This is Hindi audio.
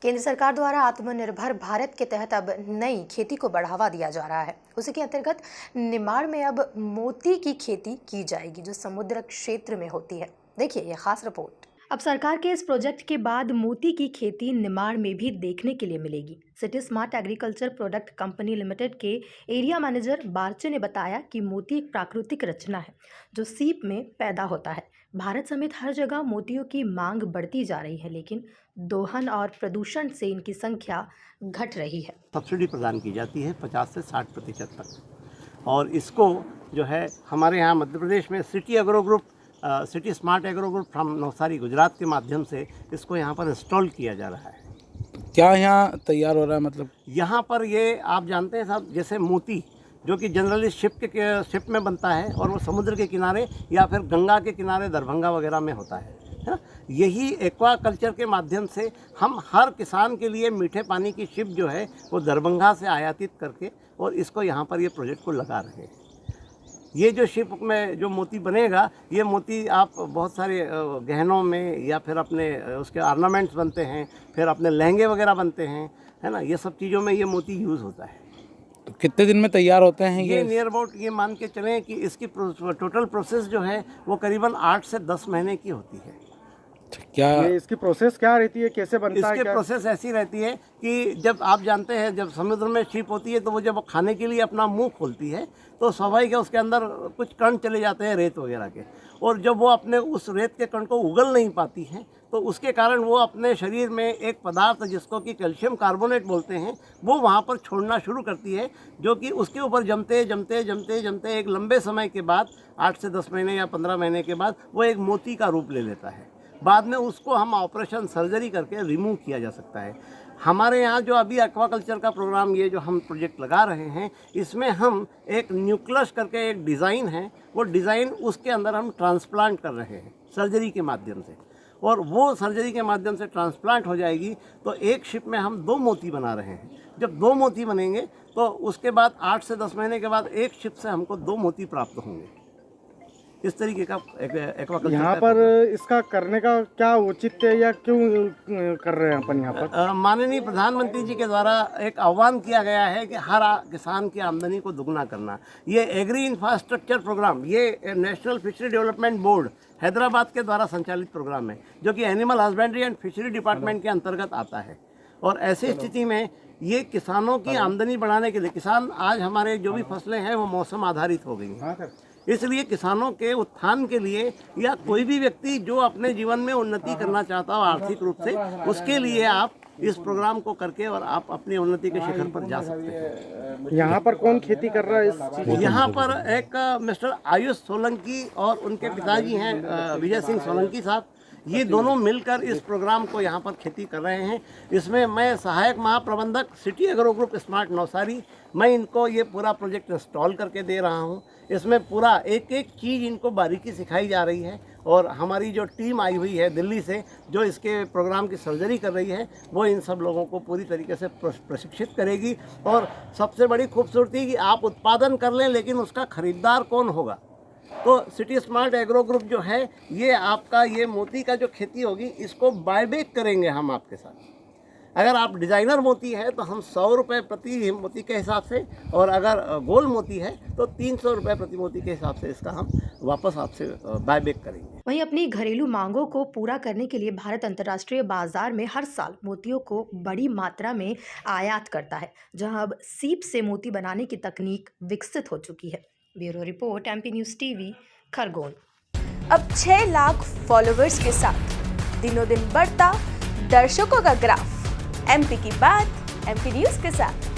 केंद्र सरकार द्वारा आत्मनिर्भर भारत के तहत अब नई खेती को बढ़ावा दिया जा रहा है। उसी के अंतर्गत निमाड़ में अब मोती की खेती की जाएगी, जो समुद्र क्षेत्र में होती है। देखिए ये खास रिपोर्ट। अब सरकार के इस प्रोजेक्ट के बाद मोती की खेती निमाड़ में भी देखने के लिए मिलेगी। City smart agriculture product company limited के एरिया मैनेजर बारचे ने बताया कि मोती एक प्राकृतिक रचना है जो सीप में पैदा होता है। भारत समेत हर जगह मोतियों की मांग बढ़ती जा रही है, लेकिन दोहन और प्रदूषण से इनकी संख्या घट रही है। सब्सिडी प्रदान की जाती है 50 से 60% तक, और इसको जो है हमारे यहाँ मध्य प्रदेश में city smart agro group from Navsari Gujarat के माध्यम से इसको यहाँ पर इंस्टॉल किया जा रहा है। क्या यहाँ तैयार हो रहा है? मतलब यहाँ पर ये आप जानते हैं साहब, जैसे मोती जो कि जनरली शिप में बनता है और वो समुद्र के किनारे या फिर गंगा के किनारे दरभंगा वगैरह में होता है ना। यही एक्वा कल्चर के माध्यम से हम हर किसान के लिए मीठे पानी की शिप जो है वो दरभंगा से आयातित करके और इसको यहाँ पर ये प्रोजेक्ट को लगा रहे हैं। ये जो शिप में जो मोती बनेगा, ये मोती आप बहुत सारे गहनों में या फिर अपने उसके ऑर्नामेंट्स बनते हैं, फिर अपने लहंगे वगैरह बनते हैं, है ना। ये सब चीज़ों में ये मोती यूज़ होता है। तो कितने दिन में तैयार होते हैं ये नियर अबाउट ये मान के चलें कि इसकी टोटल प्रोसेस जो है वो करीबन 8 से 10 महीने की होती है। क्या ये इसकी प्रोसेस क्या रहती है, कैसे बनता है? इसकी प्रोसेस ऐसी रहती है कि जब आप जानते हैं जब समुद्र में शिप होती है तो वो जब खाने के लिए अपना मुंह खोलती है तो स्वाभाविक है उसके अंदर कुछ कण चले जाते हैं रेत वगैरह के, और जब वो अपने उस रेत के कण को उगल नहीं पाती है तो उसके कारण वो अपने शरीर में एक पदार्थ जिसको कि कैल्शियम कार्बोनेट बोलते हैं वो वहाँ पर छोड़ना शुरू करती है, जो कि उसके ऊपर जमते जमते जमते जमते एक लंबे समय के बाद 8 से 10 महीने या 15 महीने के बाद वो एक मोती का रूप ले लेता है। बाद में उसको हम ऑपरेशन सर्जरी करके रिमूव किया जा सकता है। हमारे यहाँ जो अभी एक्वाकल्चर का प्रोग्राम ये जो हम प्रोजेक्ट लगा रहे हैं, इसमें हम एक न्यूक्लियस करके एक डिज़ाइन है, वो डिज़ाइन उसके अंदर हम ट्रांसप्लांट कर रहे हैं सर्जरी के माध्यम से, और वो सर्जरी के माध्यम से ट्रांसप्लांट हो जाएगी तो एक शिप में हम 2 मोती बना रहे हैं। जब 2 मोती बनेंगे तो उसके बाद 8 से 10 महीने के बाद एक शिप से हमको 2 मोती प्राप्त होंगे। इस तरीके का एक्वाकल्चर यहाँ पर इसका करने का क्या औचित्य है या क्यों कर रहे हैं अपन यहाँ पर? माननीय प्रधानमंत्री जी के द्वारा एक आह्वान किया गया है कि हर किसान की आमदनी को दुगना करना। ये एग्री इंफ्रास्ट्रक्चर प्रोग्राम, ये national fishery development board Hyderabad के द्वारा संचालित प्रोग्राम है, जो कि animal husbandry and fishery department के अंतर्गत आता है। और ऐसी स्थिति में ये किसानों की आमदनी बढ़ाने के लिए, किसान आज हमारे जो भी फसलें हैं वो मौसम आधारित हो गई हैं, इसलिए किसानों के उत्थान के लिए या कोई भी व्यक्ति जो अपने जीवन में उन्नति करना चाहता हो आर्थिक रूप से, उसके लिए आप इस प्रोग्राम को करके और आप अपनी उन्नति के शिखर पर जा सकते हैं। यहाँ पर कौन खेती कर रहा है इस चीज? यहाँ पर एक मिस्टर आयुष सोलंकी और उनके पिताजी हैं विजय सिंह सोलंकी साहब, ये दोनों मिलकर इस प्रोग्राम को यहाँ पर खेती कर रहे हैं। इसमें मैं सहायक महाप्रबंधक city agro group smart Navsari, मैं इनको ये पूरा प्रोजेक्ट इंस्टॉल करके दे रहा हूँ। इसमें पूरा एक एक चीज़ इनको बारीकी सिखाई जा रही है, और हमारी जो टीम आई हुई है दिल्ली से जो इसके प्रोग्राम की सर्जरी कर रही है, वो इन सब लोगों को पूरी तरीके से प्रशिक्षित करेगी। और सबसे बड़ी खूबसूरती कि आप उत्पादन कर लें लेकिन उसका खरीदार कौन होगा। तो सिटी स्मार्ट एग्रो ग्रुप जो है ये आपका ये मोती का जो खेती होगी इसको बायबैक करेंगे हम आपके साथ। अगर आप डिज़ाइनर मोती है तो हम 100 रुपये प्रति मोती के हिसाब से, और अगर गोल मोती है तो 300 रुपये प्रति मोती के हिसाब से इसका हम वापस आपसे बायबैक करेंगे। वहीं अपनी घरेलू मांगों को पूरा करने के लिए भारत अंतर्राष्ट्रीय बाजार में हर साल मोतियों को बड़ी मात्रा में आयात करता है, जहां अब सीप से मोती बनाने की तकनीक विकसित हो चुकी है। Bureau report, MP news TV, Khargone. अब 6 लाख फॉलोवर्स के साथ दिनों दिन बढ़ता दर्शकों का ग्राफ। MP की बात MP न्यूज़ के साथ।